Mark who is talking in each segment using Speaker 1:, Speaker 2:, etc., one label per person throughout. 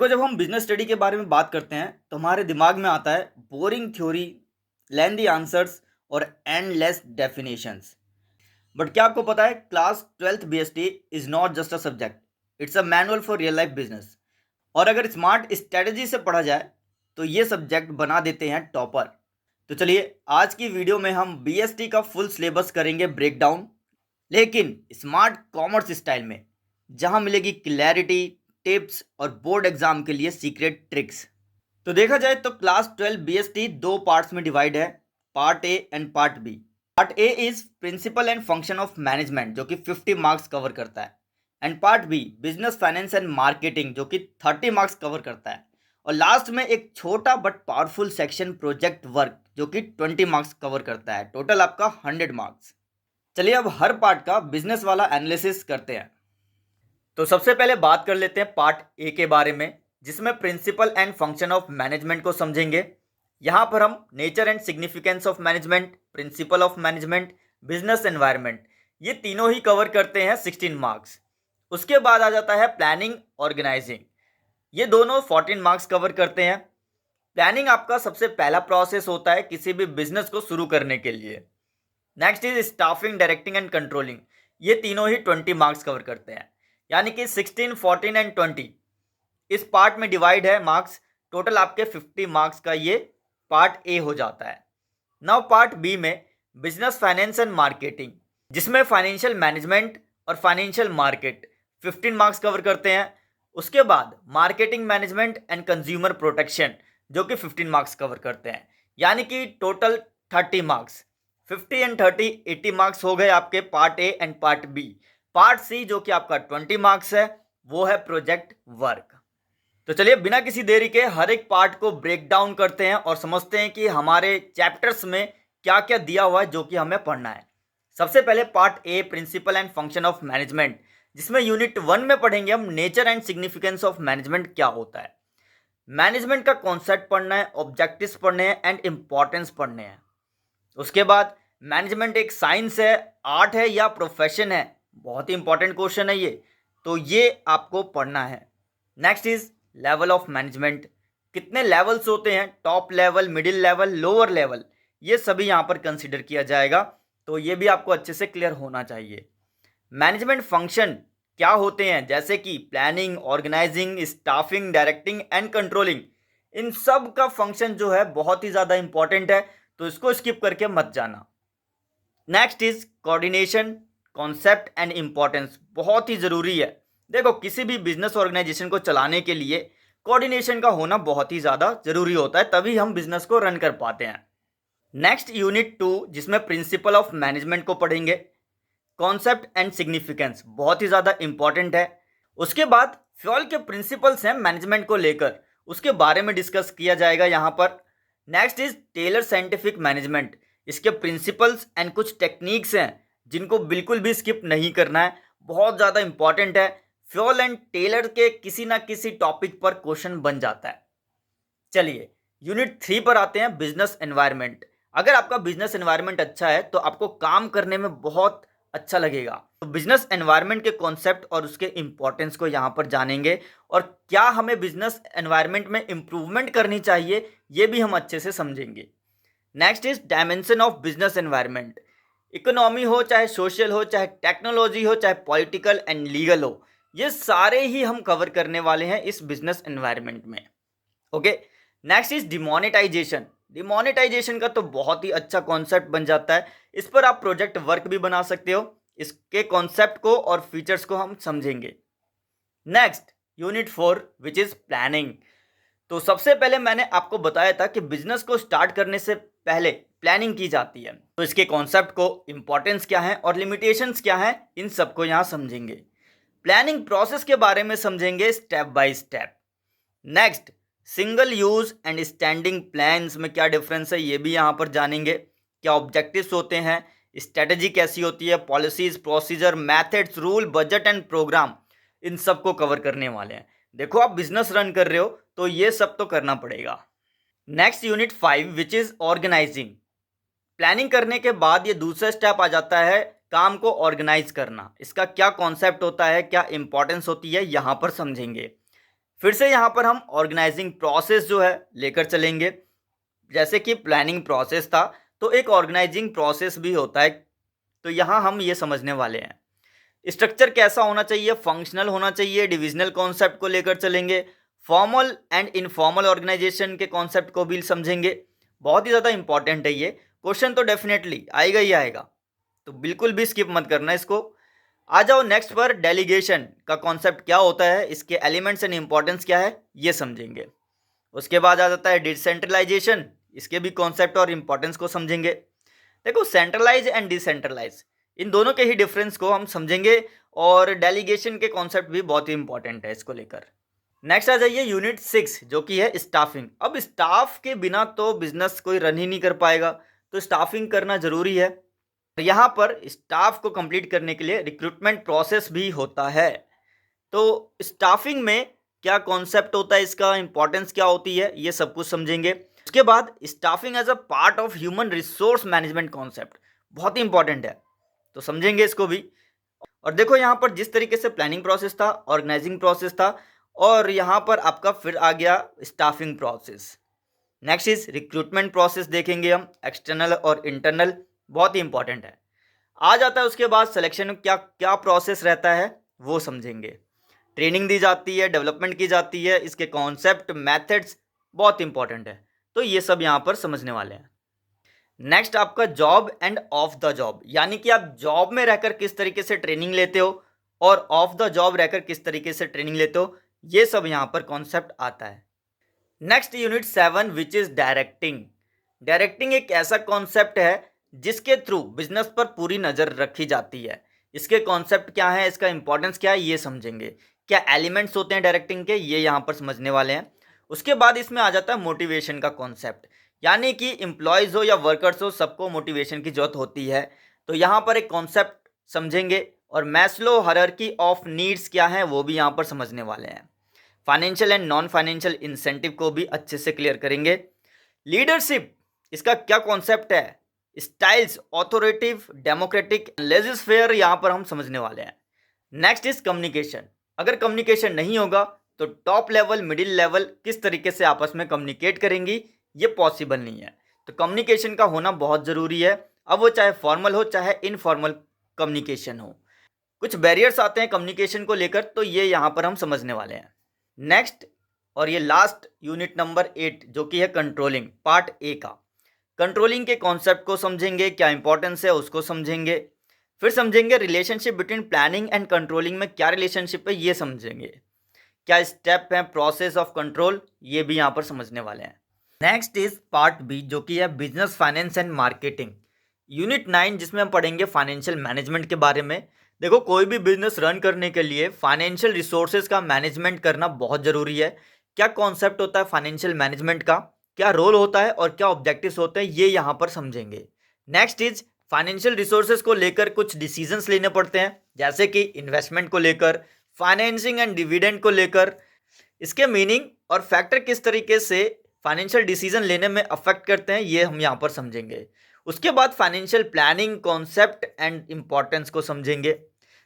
Speaker 1: तो जब हम बिजनेस स्टडी के बारे में बात करते हैं तो हमारे दिमाग में आता है बोरिंग थ्योरी, लेंदी आंसर्स और एंडलेस डेफिनेशंस। बट क्या आपको पता है class 12th BST is not just a subject, it's a manual for real life business. और अगर स्मार्ट स्ट्रेटजी से पढ़ा जाए तो ये सब्जेक्ट बना देते हैं टॉपर। तो चलिए आज की वीडियो में हम बीएसटी का फुल सिलेबस करेंगे ब्रेक डाउन, लेकिन स्मार्ट कॉमर्स स्टाइल में, जहां मिलेगी क्लैरिटी, टिप्स और बोर्ड एग्जाम के लिए सीक्रेट ट्रिक्स। तो देखा जाए तो क्लास 12 बीएसटी दो पार्ट्स में डिवाइड है, part A and part B. Part A is principle and function of management जो कि 50 मार्क्स कवर करता है, and part B business finance and marketing जो कि 30 मार्क्स कवर करता है, और लास्ट में एक छोटा but powerful section project work जो कि 20 मार्क्स कवर करता है। टोटल आपका 100 मार्क्स। चलिए अब हर पार्ट का बिजनेस वाला एनालिसिस करते हैं। तो सबसे पहले बात कर लेते हैं पार्ट ए के बारे में, जिसमें principle and function of management को समझेंगे। यहाँ पर हम nature and significance of management, principle of management, business environment, ये तीनों ही कवर करते हैं 16 मार्क्स। उसके बाद आ जाता है प्लानिंग, ऑर्गेनाइजिंग, ये दोनों 14 मार्क्स कवर करते हैं। प्लानिंग आपका सबसे पहला प्रोसेस होता है किसी भी बिजनेस को शुरू करने के लिए। Next is staffing, directing and controlling, ये तीनों ही 20 मार्क्स कवर करते हैं, यानी कि 16, 14 एंड 20 इस पार्ट में डिवाइड है मार्क्स। टोटल आपके 50 मार्क्स का ये पार्ट ए हो जाता है। नाउ पार्ट बी में बिजनेस फाइनेंस एंड मार्केटिंग, जिसमें फाइनेंशियल मैनेजमेंट और फाइनेंशियल मार्केट 15 मार्क्स कवर करते हैं। उसके बाद marketing management and consumer protection जो कि 15 मार्क्स कवर करते हैं, यानी कि टोटल 30 मार्क्स। 50 एंड 30 80 मार्क्स हो गए आपके part A and part B. Part C जो कि आपका 20 मार्क्स है, वो है प्रोजेक्ट वर्क। तो चलिए बिना किसी देरी के हर एक पार्ट को ब्रेक डाउन करते हैं और समझते हैं कि हमारे चैप्टर्स में क्या क्या दिया हुआ है जो कि हमें पढ़ना है। सबसे पहले part A, principle and function of management, जिसमें यूनिट 1 में पढ़ेंगे हम nature and significance of management क्या होता है। मैनेजमेंट का कॉन्सेप्ट पढ़ना है, ऑब्जेक्टिव्स पढ़ने हैं एंड इंपॉर्टेंस पढ़ने हैं। उसके बाद मैनेजमेंट एक साइंस है, आर्ट है या प्रोफेशन है, बहुत ही इंपॉर्टेंट क्वेश्चन है ये, तो ये आपको पढ़ना है। Next is level of management, कितने लेवल्स होते हैं, top level, middle level, lower level, ये सभी यहाँ पर कंसिडर किया जाएगा, तो ये भी आपको अच्छे से क्लियर होना चाहिए। मैनेजमेंट फंक्शन क्या होते हैं, जैसे कि planning, organising, staffing, directing and controlling, इन सब का फंक्शन जो है बहुत ही ज़्यादा इंपॉर्टेंट है, तो इसको स्किप करके मत जाना। Next is coordination, concept and importance, बहुत ही ज़रूरी है। देखो किसी भी बिजनेस ऑर्गेनाइजेशन को चलाने के लिए कोऑर्डिनेशन का होना बहुत ही ज़्यादा ज़रूरी होता है, तभी हम बिजनेस को रन कर पाते हैं। नेक्स्ट यूनिट 2, जिसमें प्रिंसिपल ऑफ मैनेजमेंट को पढ़ेंगे। कॉन्सेप्ट एंड सिग्निफिकेंस बहुत ही ज़्यादा इंपॉर्टेंट है। उसके बाद फ्यूल के प्रिंसिपल्स हैं मैनेजमेंट को लेकर, उसके बारे में डिस्कस किया जाएगा यहाँ पर। Next is Taylor scientific management, इसके प्रिंसिपल्स एंड कुछ टेक्निक्स हैं जिनको बिल्कुल भी स्किप नहीं करना है, बहुत ज़्यादा इंपॉर्टेंट है। फ्यूल एंड टेलर के किसी ना किसी टॉपिक पर क्वेश्चन बन जाता है। चलिए यूनिट 3 पर आते हैं, बिजनेस एनवायरनमेंट। अगर आपका बिजनेस एनवायरनमेंट अच्छा है तो आपको काम करने में बहुत अच्छा लगेगा। तो बिजनेस एनवायरनमेंट के कॉन्सेप्ट और उसके इंपॉर्टेंस को यहाँ पर जानेंगे, और क्या हमें बिजनेस एनवायरनमेंट में इम्प्रूवमेंट करनी चाहिए ये भी हम अच्छे से समझेंगे। Next is dimension of business environment, economy हो, चाहे सोशल हो, चाहे टेक्नोलॉजी हो, चाहे पॉलिटिकल एंड लीगल हो, ये सारे ही हम कवर करने वाले हैं इस बिजनेस एनवायरनमेंट में। Okay, next is demonetisation. Demonetisation का तो बहुत ही अच्छा कॉन्सेप्ट बन जाता है, इस पर आप प्रोजेक्ट वर्क भी बना सकते हो। इसके कॉन्सेप्ट को और फीचर्स को हम समझेंगे। Next unit 4 which is planning. तो सबसे पहले मैंने आपको बताया था कि बिजनेस को स्टार्ट करने से पहले प्लानिंग की जाती है, तो इसके कॉन्सेप्ट को, इंपॉर्टेंस क्या है और लिमिटेशंस क्या है, इन सबको यहाँ समझेंगे। प्लानिंग प्रोसेस के बारे में समझेंगे step by step. Next single use and standing plans में क्या डिफरेंस है ये भी यहाँ पर जानेंगे। क्या ऑब्जेक्टिव्स होते हैं, स्ट्रेटजी कैसी होती है, policies, procedure, methods, rule, budget and programme, इन सब को कवर करने वाले हैं। देखो आप बिजनेस रन कर रहे हो तो ये सब तो करना पड़ेगा। Next unit 5 which is organising. Planning करने के बाद ये दूसरा स्टेप आ जाता है काम को ऑर्गेनाइज करना। इसका क्या कॉन्सेप्ट होता है, क्या इंपॉर्टेंस होती है, यहाँ पर समझेंगे। फिर से यहाँ पर हम ऑर्गेनाइजिंग प्रोसेस जो है लेकर चलेंगे। जैसे कि प्लानिंग प्रोसेस था, तो एक ऑर्गेनाइजिंग प्रोसेस भी होता है, तो यहाँ हम ये समझने वाले हैं। स्ट्रक्चर कैसा होना चाहिए, फंक्शनल होना चाहिए, डिविजनल कॉन्सेप्ट को लेकर चलेंगे, फॉर्मल एंड इनफॉर्मल ऑर्गेनाइजेशन के कॉन्सेप्ट को भी समझेंगे। बहुत ही ज़्यादा इंपॉर्टेंट है ये क्वेश्चन, तो डेफिनेटली आएगा ही आएगा, तो बिल्कुल भी स्किप मत करना इसको। आ जाओ नेक्स्ट पर, डेलीगेशन का कॉन्सेप्ट क्या होता है, इसके एलिमेंट्स एंड इंपॉर्टेंस क्या है, ये समझेंगे। उसके बाद आ जाता है डिसेंट्रलाइजेशन, इसके भी कॉन्सेप्ट और इंपॉर्टेंस को समझेंगे। देखो, सेंट्रलाइज एंड डिसेंट्रलाइज, इन दोनों के ही डिफरेंस को हम समझेंगे, और डेलीगेशन के कॉन्सेप्ट भी बहुत ही इंपॉर्टेंट है इसको लेकर। नेक्स्ट आ जाइए यूनिट 6, जो कि है स्टाफिंग। अब स्टाफ के बिना तो बिजनेस कोई रन ही नहीं कर पाएगा, तो स्टाफिंग करना जरूरी है। यहाँ पर स्टाफ को कंप्लीट करने के लिए रिक्रूटमेंट प्रोसेस भी होता है। तो स्टाफिंग में क्या कॉन्सेप्ट होता है, इसका इंपॉर्टेंस क्या होती है, ये सब कुछ समझेंगे। उसके बाद staffing as a part of human resource management concept बहुत ही इंपॉर्टेंट है, तो समझेंगे इसको भी। और देखो यहाँ पर जिस तरीके से प्लानिंग प्रोसेस था, ऑर्गेनाइजिंग प्रोसेस था, और यहाँ पर आपका फिर आ गया staffing process. Next is recruitment process देखेंगे हम, एक्सटर्नल और इंटरनल, बहुत ही इंपॉर्टेंट है। आ जाता है उसके बाद सिलेक्शन में क्या क्या प्रोसेस रहता है, वो समझेंगे। ट्रेनिंग दी जाती है, डेवलपमेंट की जाती है, इसके कॉन्सेप्ट, मेथड्स बहुत इंपॉर्टेंट है, तो ये सब यहाँ पर समझने वाले हैं। नेक्स्ट आपका job end of the job, यानी कि आप जॉब में रहकर किस तरीके से ट्रेनिंग लेते हो और ऑफ द जॉब रहकर किस तरीके से ट्रेनिंग लेते हो, ये सब यहाँ पर कॉन्सेप्ट आता है। Next unit 7 which is directing. Directing एक ऐसा कॉन्सेप्ट है जिसके थ्रू बिजनेस पर पूरी नज़र रखी जाती है। इसके कॉन्सेप्ट क्या है, इसका इंपॉर्टेंस क्या है, ये समझेंगे। क्या एलिमेंट्स होते हैं डायरेक्टिंग के, ये यहाँ पर समझने वाले हैं। उसके बाद इसमें आ जाता है मोटिवेशन का कॉन्सेप्ट, यानी कि एम्प्लॉयज़ हो या वर्कर्स हो, सबको मोटिवेशन की जरूरत होती है, तो यहाँ पर एक कॉन्सेप्ट समझेंगे। और मैस्लो हायरार्की ऑफ नीड्स क्या है, वो भी यहाँ पर समझने वाले हैं। Financial and non financial incentive को भी अच्छे से क्लियर करेंगे। लीडरशिप, इसका क्या कॉन्सेप्ट है, स्टाइल्स, ऑथोरेटिव, डेमोक्रेटिक, लेजिस फेयर, यहाँ पर हम समझने वाले हैं। Next is communication. अगर कम्युनिकेशन नहीं होगा तो टॉप लेवल, मिडिल लेवल किस तरीके से आपस में कम्युनिकेट करेंगी, ये पॉसिबल नहीं है, तो कम्युनिकेशन का होना बहुत ज़रूरी है। अब वो चाहे फॉर्मल हो चाहे इनफॉर्मल कम्युनिकेशन हो, कुछ बैरियर्स आते हैं कम्युनिकेशन को लेकर, तो ये यहाँ पर हम समझने वाले हैं। नेक्स्ट और ये लास्ट यूनिट नंबर 8, जो कि है कंट्रोलिंग, पार्ट ए का। कंट्रोलिंग के कॉन्सेप्ट को समझेंगे, क्या इंपॉर्टेंस है उसको समझेंगे। फिर समझेंगे relationship between planning and controlling में क्या रिलेशनशिप है, ये समझेंगे। क्या स्टेप है प्रोसेस ऑफ कंट्रोल, ये भी यहाँ पर समझने वाले हैं। नेक्स्ट इज पार्ट बी, जो कि है business finance and marketing, unit 9, जिसमें हम पढ़ेंगे फाइनेंशियल मैनेजमेंट के बारे में। देखो, कोई भी बिजनेस रन करने के लिए फाइनेंशियल रिसोर्सेज का मैनेजमेंट करना बहुत ज़रूरी है। क्या कॉन्सेप्ट होता है फाइनेंशियल मैनेजमेंट का, क्या रोल होता है और क्या ऑब्जेक्टिव्स होते हैं, ये यहाँ पर समझेंगे। नेक्स्ट इज फाइनेंशियल रिसोर्सेज को लेकर कुछ डिसीजंस लेने पड़ते हैं, जैसे कि इन्वेस्टमेंट को लेकर, फाइनेंसिंग एंड डिविडेंड को लेकर। इसके मीनिंग और फैक्टर किस तरीके से फाइनेंशियल डिसीजन लेने में अफेक्ट करते हैं, ये हम यहाँ पर समझेंगे। उसके बाद financial planning concept and importance को समझेंगे।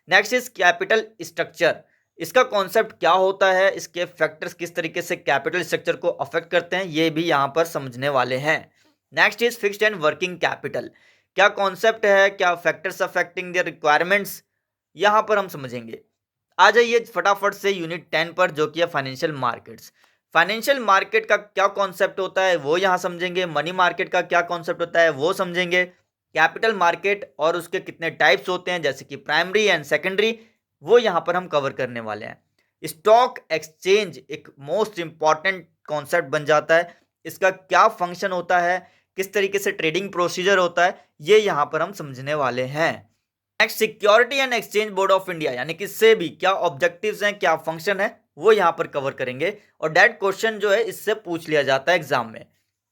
Speaker 1: नेक्स्ट इज कैपिटल स्ट्रक्चर, इसका कॉन्सेप्ट क्या होता है, इसके फैक्टर्स किस तरीके से कैपिटल स्ट्रक्चर को अफेक्ट करते हैं, ये भी यहाँ पर समझने वाले हैं। Next is fixed and working capital, क्या कॉन्सेप्ट है, क्या फैक्टर्स अफेक्टिंग द रिक्वायरमेंट्स, यहाँ पर हम समझेंगे। आ जाइए फटाफट से यूनिट 10 पर, जो कि है फाइनेंशियल मार्केट्स। फाइनेंशियल मार्केट का क्या कॉन्सेप्ट होता है वो यहाँ समझेंगे। मनी मार्केट का क्या कॉन्सेप्ट होता है वो समझेंगे। कैपिटल मार्केट और उसके कितने टाइप्स होते हैं, जैसे कि प्राइमरी एंड सेकेंडरी, वो यहाँ पर हम कवर करने वाले हैं। स्टॉक एक्सचेंज एक मोस्ट इंपॉर्टेंट कॉन्सेप्ट बन जाता है, इसका क्या फंक्शन होता है, किस तरीके से ट्रेडिंग प्रोसीजर होता है, ये यहाँ पर हम समझने वाले हैं। Next security and exchange board of India, यानी कि इससे भी क्या ऑब्जेक्टिव्स हैं, क्या फंक्शन है, वो यहाँ पर कवर करेंगे। और डायरेक्ट क्वेश्चन जो है इससे पूछ लिया जाता है एग्जाम में।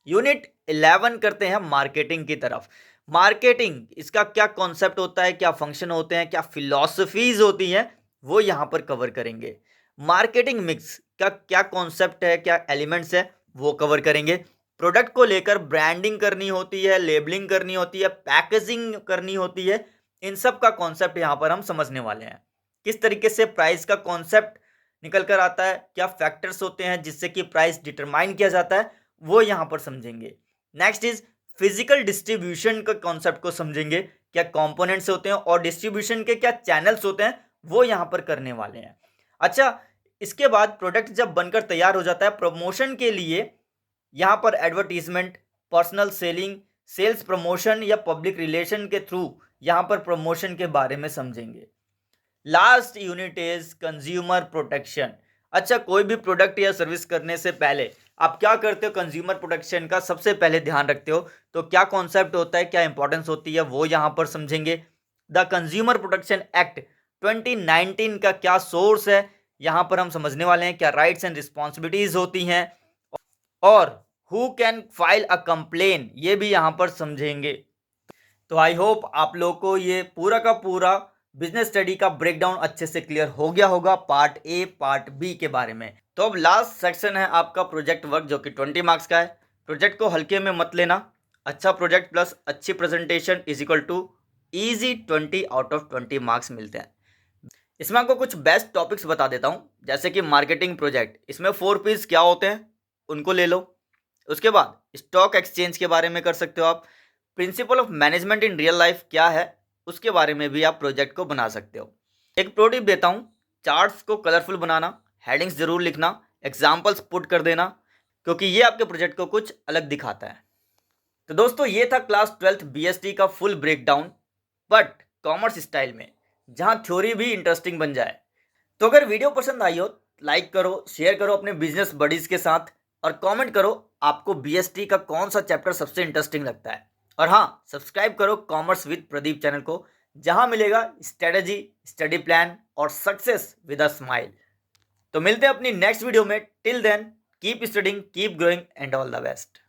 Speaker 1: यूनिट 11 करते हैं मार्केटिंग की तरफ। मार्केटिंग, इसका क्या कॉन्सेप्ट होता है, क्या फंक्शन होते हैं, क्या फिलॉसफीज होती हैं, वो यहाँ पर कवर करेंगे। मार्केटिंग मिक्स का क्या कॉन्सेप्ट है, क्या एलिमेंट्स है, वो कवर करेंगे। प्रोडक्ट को लेकर ब्रांडिंग करनी होती है, लेबलिंग करनी होती है, पैकेजिंग करनी होती है, इन सब का कॉन्सेप्ट यहाँ पर हम समझने वाले हैं। किस तरीके से प्राइस का कॉन्सेप्ट निकल कर आता है, क्या फैक्टर्स होते हैं जिससे कि प्राइस डिटरमाइन किया जाता है, वो यहाँ पर समझेंगे। नेक्स्ट इज फिजिकल डिस्ट्रीब्यूशन का कॉन्सेप्ट को समझेंगे, क्या कंपोनेंट्स होते हैं और डिस्ट्रीब्यूशन के क्या चैनल्स होते हैं, वो यहाँ पर करने वाले हैं। अच्छा, इसके बाद प्रोडक्ट जब बनकर तैयार हो जाता है, प्रमोशन के लिए यहाँ पर advertisement, personal selling, sales promotion या पब्लिक रिलेशन के थ्रू यहाँ पर प्रमोशन के बारे में समझेंगे। Last unit is consumer protection. अच्छा, कोई भी प्रोडक्ट या सर्विस करने से पहले आप क्या करते हो, कंज्यूमर प्रोटेक्शन का सबसे पहले ध्यान रखते हो। तो क्या कॉन्सेप्ट होता है, क्या इंपॉर्टेंस होती है, वो यहाँ पर समझेंगे। द कंज्यूमर प्रोटेक्शन एक्ट 2019 का क्या सोर्स है, यहाँ पर हम समझने वाले हैं। क्या राइट्स एंड रिस्पॉन्सिबिलिटीज होती हैं, और who can file a complain, ये भी यहाँ पर समझेंगे। तो आई होप आप लोगों को ये पूरा का पूरा बिजनेस स्टडी का ब्रेकडाउन अच्छे से क्लियर हो गया होगा, पार्ट ए पार्ट बी के बारे में। तो अब लास्ट सेक्शन है आपका प्रोजेक्ट वर्क, जो कि 20 मार्क्स का है। प्रोजेक्ट को हल्के में मत लेना। अच्छा प्रोजेक्ट प्लस अच्छी presentation is equal to easy 20 out of 20 marks मिलते हैं। इसमें आपको कुछ बेस्ट टॉपिक्स बता देता हूँ, जैसे कि मार्केटिंग प्रोजेक्ट, इसमें 4 P's क्या होते हैं उनको ले लो। उसके बाद स्टॉक एक्सचेंज के बारे में कर सकते हो आप। Principal of management in real life क्या है, उसके बारे में भी आप प्रोजेक्ट को बना सकते हो। एक प्रो टिप देता हूँ, चार्ट्स को कलरफुल बनाना, हेडिंग्स जरूर लिखना, एग्जाम्पल्स पुट कर देना, क्योंकि ये आपके प्रोजेक्ट को कुछ अलग दिखाता है। तो दोस्तों, ये था क्लास 12th BST का full breakdown, but commerce style में, जहां थ्योरी भी इंटरेस्टिंग बन जाए। तो अगर वीडियो पसंद आई हो, लाइक करो, शेयर करो अपने बिजनेस बडीज के साथ, और कमेंट करो आपको BST का कौन सा चैप्टर सबसे इंटरेस्टिंग लगता है। और हाँ, सब्सक्राइब करो कॉमर्स विद प्रदीप चैनल को, जहां मिलेगा स्ट्रेटजी, स्टडी प्लान और सक्सेस विद अ स्माइल। तो मिलते हैं अपनी नेक्स्ट वीडियो में। Till then keep studying, keep growing and all the best.